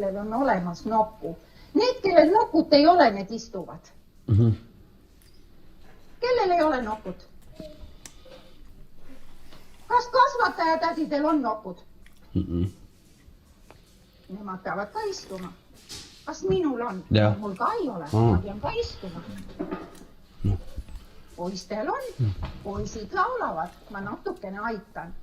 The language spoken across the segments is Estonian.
kellel on olemas nokku. Need, kellel nokut ei ole, need istuvad. Kellel ei ole nokut? Kas kasvatajatädidel on nokud? Nemad peavad ka istuma. Kas minul on? Mul ka ei ole. Ma pean ka istuma. Poistel on. Poisid laulavad. Ma natukene aitan.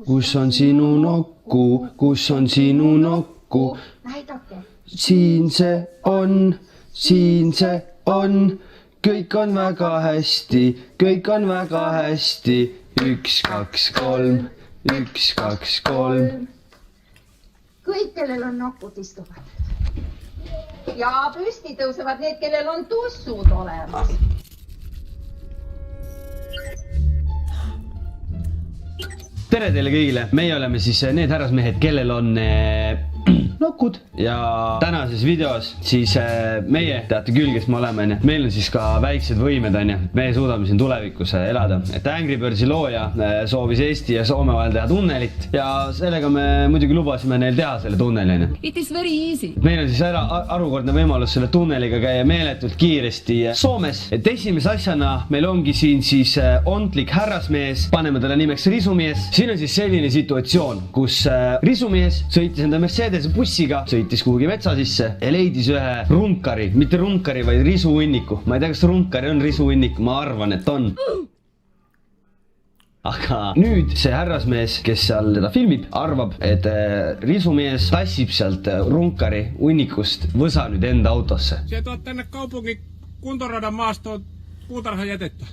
Kus on sinu nokku? Kus on sinu nokku? Näidake. Siin see on. Siin see on. Kõik on väga hästi. Kõik on väga hästi. 1, 2, 3. 1, 2, 3. Kõik, kellel on nokud, istuvad. Ja püsti tõusevad need, kellel on tussud olemas. Tere teile kõigile! Meie oleme siis need härrasmehed, kellel on nokud ja tänases videos siis meie teate küll, kes me oleme. Meil on siis ka väiksed võimed, me suudame siin tulevikus elada. Et Angry Birdsi looja soovis Eesti ja Soome vahel teha tunnelit ja sellega me muidugi lubasime neil teha selle tunneli. It is very easy. Meil on siis arukordne võimalus selle tunneliga käia meeletult kiiresti Soomes. Et esimese asjana meil ongi siin siis ontlik härrasmees, paneme talle nimeks risumees. Siin on siis selline situatsioon, kus risumees sõitis enda Mercedese bussiga, sõitis kuhugi metsa sisse ja leidis ühe runkari, mitte runkari, vaid risuunniku. Ma ei tea, kas runkari on risuunnik, ma arvan, et on. Aga nüüd see härrasmees, kes seal teda filmib, arvab, et risumees tassib sealt runkari unnikust võsa nüüd enda autosse. Se tuot tänne kaupungin kuntoradan maastoon puutarhajätettä.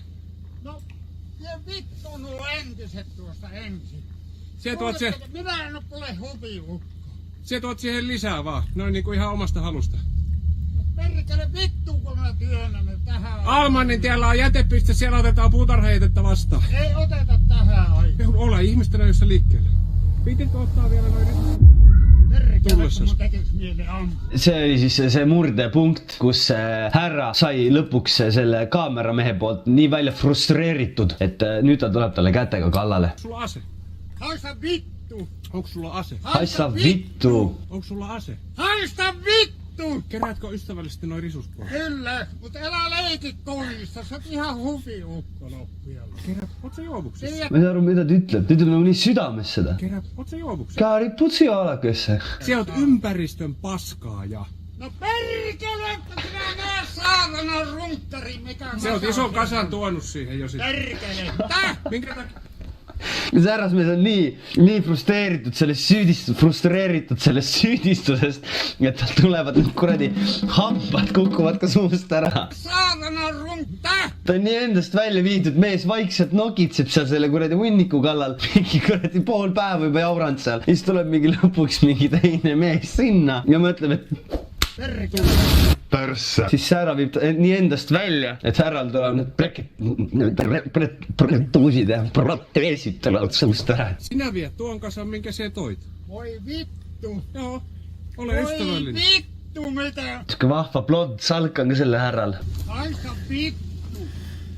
No, ja vittu nuo entiset tuosta ensin. Se tuot se... Minä en ole huviukko. Se tuot siihen lisää vaan, noin niinku ihan omasta halusta. No perkele vittu, kun mä työnnän ne tähän. Almannin tiellä on jätepiste, siellä otetaan puutarhajätettä vastaan. Ei oteta tähän aikaan. Ole ihmisten ajoissa liikkeelle. Pitikö ottaa vielä noin risut? Perkele, kun mun tekis mieli ampua. See oli siis see murdepunkt, kus härra sai lõpuks selle kaameramehe poolt nii välja frustreeritud, et nüüd ta tuleb talle kätega kallale. Sulla ase? Haista vittu! Onko sulla ase? Haista vittu! Onko sulla ase? Haista vittu! Keräätkö ystävällisesti noin risust pois? Kyllä, mutta älä leiki kovissa. Sä oot ihan huviukko loppujen. Kerät, oot sä juovuksessa? Ma ei saa aru, mida ta ütleb. Ta ütleb nagu nii südames seda. Kerät, oot sä juovuksessa? Kääri putsi alakesse. Se oot ympäristön paskaaja. No perkele, että sinä näe saatana runkkari, mikä... Se oot ison kasan tuonut siihen jo sitten. Perkele, täh! Minkä takia? See härrasmees on nii frustreeritud sellest süüdistusest, et tal tulevad need kuradi hambad kukuvad ka suust ära. Saatana runkkari! Ta on nii endast välja viidud, mees vaikselt nokitseb seal selle kuradi hunniku kallal. Mingi kuradi pool päeva juba jaurand seal. Siis tuleb mingi lõpuks mingi teine mees sinna ja mõtleb, et... Pärsse. Siis härra viib nii endast välja, et härral tuleb need tuusid ja proteesid tulevad suust ära. Sinä viet tuon kasan, minkä se toit. Voi vittu! Joo, ole ystävällinen. Voi vittu, mitä? Siuke vahva blond salk on ka selle härral. Haista vittu!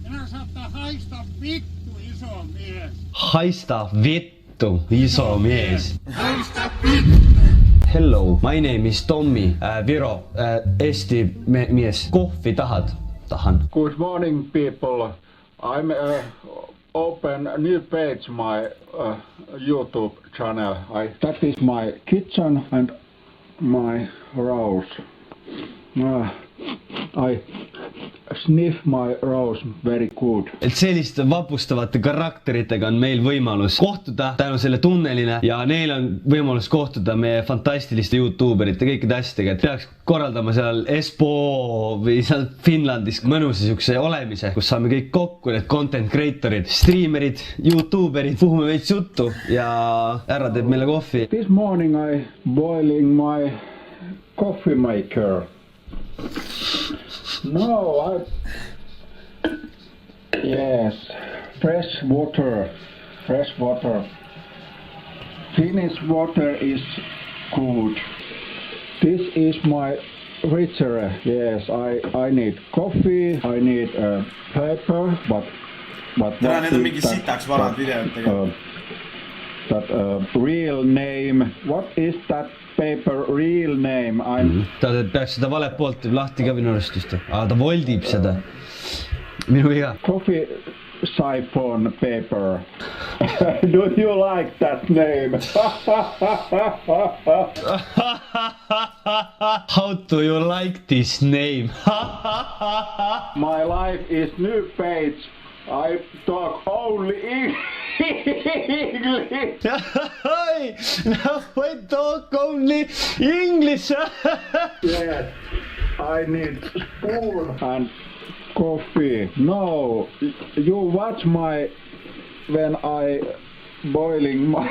Minä saattaa haista vittu, iso mies. Haista vittu, iso mies. Haista vittu! Hello, my name is Tommy, Viro, Eesti mies. Kohvi tahad? Tahan. Good morning, people. I'm open a new page my YouTube channel. That is my kitchen and my rose. I sniff my rose very good. Et selliste vapustavate karakteritega on meil võimalus kohtuda tänu selle tunnelile ja neil on võimalus kohtuda meie fantastiliste YouTuberite kõikide asjadega, et peaks korraldama seal Espoo või seal Finlandis mõnusa siukse olemise, kus saame kõik kokku, need content creatorid, streamerid, YouTuberid, puhume veits juttu ja härra teeb meile kohvi. This morning I boiling my coffee maker. No, yes, fresh water. Finnish water is good. This is my fridge. Yes, I need coffee, I need paper, but täna need on mingi sitaks varad videot tegema. That real name, what is that paper real name. Ta peaks seda valet poolt lahti ka minu arust just. Ta voldib seda. Minu viga. Coffee siphon paper. Do you like that name? How do you like this name? My life is new page. I talk only English. Now I talk only English. Yes, I need spoon and coffee. No, you watch my when I boiling my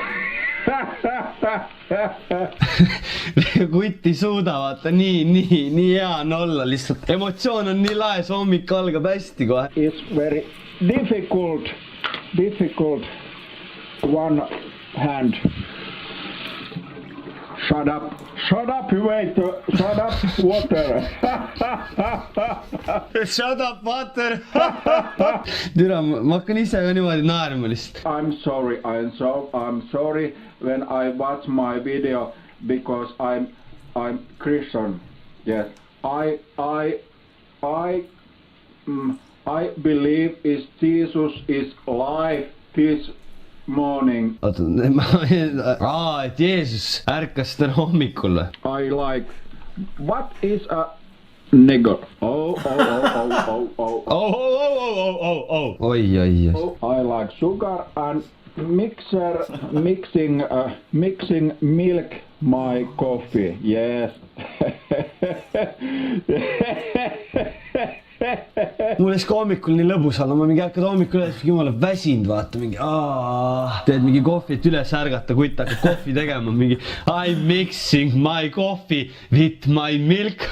Kutt ei suuda, vaata, nii hea on olla lihtsalt. Emotsioon on nii laes, hommik algab hästi kohe. It's very difficult one hand. Shut up, you wait, shut up, water. Shut up, water. Türa, ma hakkan ise ka niimoodi naerma lihtsalt. I'm sorry when I watch my video because I'm Christian. Yes, I believe is Jesus is alive this morning. Oota, et Jeesus ärkas täna hommikul. I like, what is a nigger? Oh. Oi. I like sugar and mixing milk my coffee. Yes. Mul oleks ka hommikul nii lõbus olla, ma mingi hakkad hommikul üles, jumala väsinud, vaata, mingi teed mingi kohvit üles ärgata, kutt hakkad kohvi tegema, mingi I'm mixing my coffee with my milk.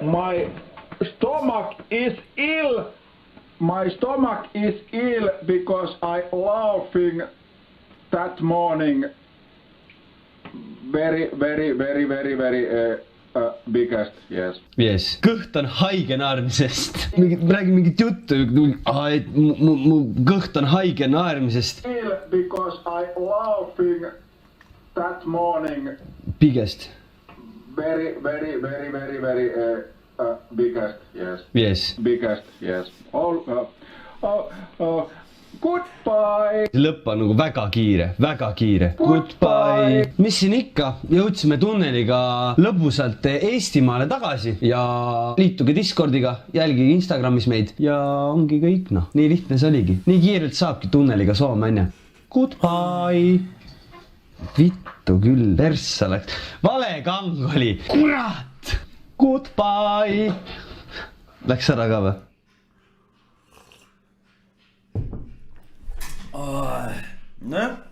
My stomach is ill. My stomach is ill because I laughing that morning. Very biggest, yes. Yes. Kõht on haige naermisest. Räägi mingit juttu, et mu kõht on haige naermisest. Ill because I laughing that morning. Biggest. Very biggest, yes. Yes. Biggest, yes. Goodbye. Lõpp on nagu väga kiire. Goodbye. Mis siin ikka, jõudsime tunneliga lõbusalt Eestimaale tagasi ja liituge Discordiga, jälgige Instagramis meid ja ongi kõik, noh, nii lihtne see oligi. Nii kiirelt saabki tunneliga Soome, enne. Goodbye. Vittu küll, perssa läks. Vale kang oli. Kurat. Goodbye. Läks ära ka või? Nojah